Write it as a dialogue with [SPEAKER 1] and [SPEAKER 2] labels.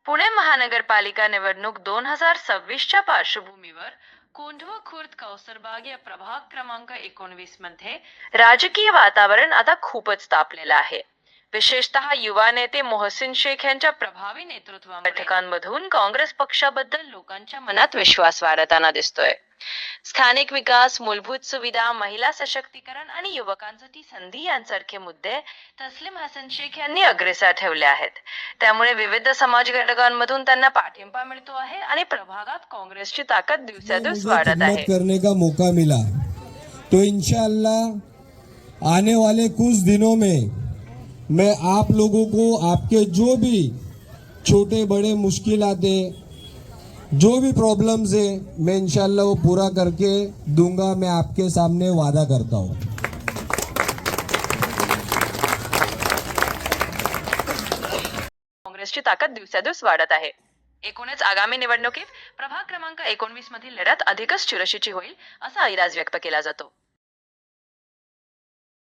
[SPEAKER 1] पुणे महानगरपालिका निवडणूक 2026च्या पार्श्वभूमीवर कोंढवा खुर्द कौसरबाग या प्रभाग क्रमांक 19 मध्ये राजकीय वातावरण आता खूपच तापलेलं आहे. विशेषतः युवा नेते मोहसिन शेख यांच्या प्रभावी नेतृत्वामुळे बैठकांमधून काँग्रेस पक्षाबद्दल लोकांच्या मनात विश्वास वाढताना दिसतोय. स्थानिक विकास, मूलभूत सुविधा, महिला सशक्तीकरण आणि युवकांसाठी संधी यांसारखे मुद्दे तस्लीम हसन शेख यांनी अग्रेसर ठेवले आहेत. त्यामुळे विविध समाज घटकांमधून त्यांना पाठिंबा मिळतो आहे आणि प्रभागात काँग्रेसची ताकद दिवसेंदिवस वाढत आहे.
[SPEAKER 2] करने का मौका मिला तो इंशाअल्लाह आने वाले कुछ दिनों में मैं आप लोगों को आपके जो भी छोटे बड़े मुश्किलातें, जो भी प्रॉब्लम्स है, मैं इंशाअल्लाह वो पूरा करके दूंगा. मैं आपके सामने वादा करता हूँ.
[SPEAKER 1] काँग्रेसची ताकद दिवसेंदिवस वाढत आहे. एकूणच आगामी निवडणुकीत प्रभाग क्रमांक 19 मधील लढत अधिकच चुरशीची होईल असा ऐराज व्यक्त केला जातो.